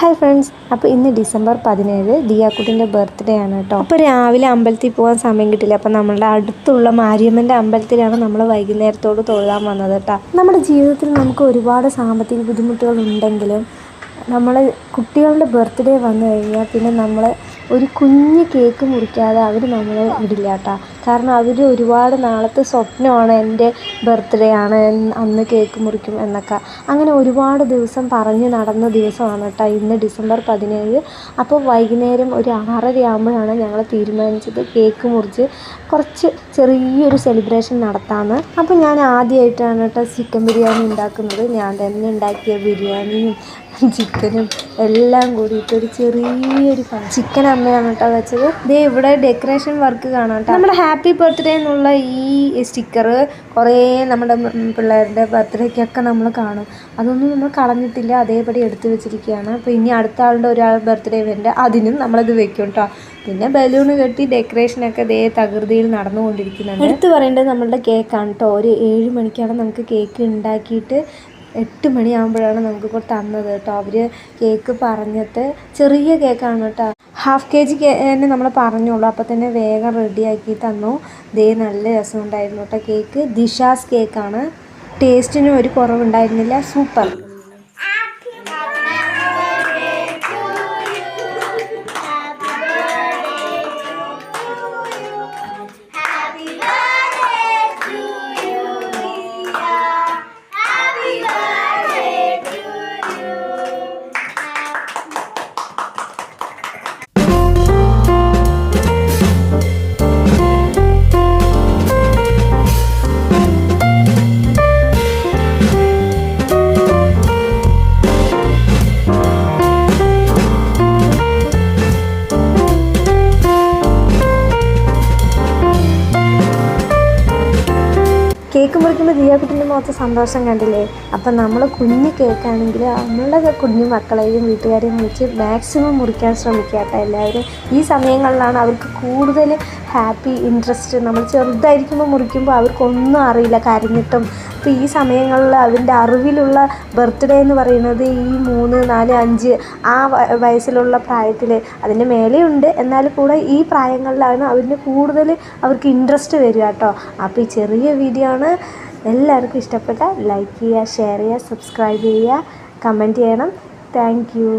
Hi friends, അപ്പോൾ ഇന്ന് December 17 ദിയാക്കുട്ടിൻ്റെ birthday ആണ് കേട്ടോ. അപ്പോൾ രാവിലെ അമ്പലത്തിൽ പോകാൻ സമയം കിട്ടില്ല. അപ്പോൾ നമ്മളുടെ അടുത്തുള്ള മാരിയമ്മൻ്റെ അമ്പലത്തിലാണ് നമ്മൾ വൈകുന്നേരത്തോട് തൊഴാൻ വന്നത് കേട്ടോ. നമ്മുടെ ജീവിതത്തിൽ നമുക്ക് ഒരുപാട് സാമ്പത്തിക ബുദ്ധിമുട്ടുകൾ ഉണ്ടെങ്കിലും നമ്മൾ കുട്ടികളുടെ ബർത്ത്ഡേ വന്നു കഴിഞ്ഞാൽ പിന്നെ നമ്മൾ ഒരു കുഞ്ഞ് കേക്ക് മുറിക്കാതെ അവർ നമ്മളെ വിടില്ല കേട്ടോ. കാരണം അവർ ഒരുപാട് നാളത്തെ സ്വപ്നമാണ് എൻ്റെ ബർത്ത്ഡേ ആണ്, അന്ന് കേക്ക് മുറിക്കും എന്നൊക്കെ. അങ്ങനെ ഒരുപാട് ദിവസം പറഞ്ഞ് നടന്ന ദിവസമാണ് കേട്ടോ ഇന്ന് ഡിസംബർ 17. അപ്പോൾ വൈകുന്നേരം ഒരു 6:30 ആകുമ്പോഴാണ് ഞങ്ങൾ തീരുമാനിച്ചത് കേക്ക് മുറിച്ച് കുറച്ച് ചെറിയൊരു സെലിബ്രേഷൻ നടത്താമെന്ന്. അപ്പോൾ ഞാൻ ആദ്യമായിട്ടാണ് കേട്ടോ ചിക്കൻ ബിരിയാണി ഉണ്ടാക്കുന്നത്. ഞാൻ തന്നെ ഉണ്ടാക്കിയ ബിരിയാണിയും ചിക്കനും എല്ലാം കൂടിയിട്ടൊരു ചെറിയൊരു ചിക്കൻ അമ്മയാണ് കേട്ടോ വെച്ചത്. ദേ ഇവിടെ ഡെക്കറേഷൻ വർക്ക് കാണാം കേട്ടോ. നമ്മുടെ ഹാപ്പി ബർത്ത്ഡേ എന്നുള്ള ഈ സ്റ്റിക്കർ കുറേ നമ്മുടെ പിള്ളേരുടെ ബർത്ത്ഡേക്കൊക്കെ നമ്മൾ കാണും. അതൊന്നും നമ്മൾ കളഞ്ഞിട്ടില്ല, അതേപടി എടുത്തു വെച്ചിരിക്കുകയാണ്. അപ്പോൾ ഇനി അടുത്ത ആളുടെ ഒരാൾ ബർത്ത്ഡേ വരുന്നുണ്ട്, അതിനും നമ്മളത് വെക്കും കേട്ടോ. പിന്നെ ബലൂണ് കെട്ടി ഡെക്കറേഷനൊക്കെ ദേ തകൃതിയിൽ നടന്നുകൊണ്ടിരിക്കുന്നുണ്ട്. എടുത്ത് പറയേണ്ടത് നമ്മളുടെ കേക്കാണ് കേട്ടോ. ഒരു 7 മണിക്കാണ് നമുക്ക് കേക്ക് ഉണ്ടാക്കിയിട്ട് 8 മണിയാകുമ്പോഴാണ് നമുക്ക് തന്നത് കേട്ടോ. അവർ കേക്ക് പറഞ്ഞിട്ട് ചെറിയ കേക്കാണ് കേട്ടോ, 1/2 kg തന്നെ നമ്മൾ പറഞ്ഞോളൂ. അപ്പോൾ തന്നെ വേഗം റെഡിയാക്കി തന്നു. ദേ നല്ല രസമുണ്ടായിരുന്നു കേട്ടോ. കേക്ക് ദിഷാസ് കേക്കാണ്. ടേസ്റ്റിനും ഒരു കുറവുണ്ടായിരുന്നില്ല, സൂപ്പർ. കേക്ക് മുറിക്കുമ്പോൾ ദിയാക്കുട്ടിൻ്റെ മുഖത്ത് സന്തോഷം കണ്ടില്ലേ. അപ്പം നമ്മൾ കുഞ്ഞ് കേക്കാണെങ്കിൽ നമ്മളുടെ കുഞ്ഞു മക്കളെയും വീട്ടുകാരെയും വിളിച്ച് മാക്സിമം മുറിക്കാൻ ശ്രമിക്കുക കേട്ടോ എല്ലാവരും. ഈ സമയങ്ങളിലാണ് അവർക്ക് കൂടുതൽ ഹാപ്പി ഇൻട്രസ്റ്റ്. നമ്മൾ ചെറുതായിരിക്കുമ്പോൾ മുറിക്കുമ്പോൾ അവർക്കൊന്നും അറിയില്ല, കരഞ്ഞിട്ടും. അപ്പോൾ ഈ സമയങ്ങളിൽ അവൻ്റെ അറിവിലുള്ള ബർത്ത്ഡേ എന്ന് പറയുന്നത് ഈ 3, 4, 5 ആ വയസ്സിലുള്ള പ്രായത്തിൽ, അതിൻ്റെ മേലെയുണ്ട്, എന്നാൽ കൂടെ ഈ പ്രായങ്ങളിലാണ് അവന് കൂടുതൽ അവർക്ക് ഇൻട്രസ്റ്റ് വരിക കേട്ടോ. അപ്പോൾ ഈ ചെറിയ വീഡിയോ ആണ്, എല്ലാവർക്കും ഇഷ്ടപ്പെട്ട ലൈക്ക് ചെയ്യുക, ഷെയർ ചെയ്യുക, സബ്സ്ക്രൈബ് ചെയ്യുക, കമൻറ്റ് ചെയ്യണം. Thank you.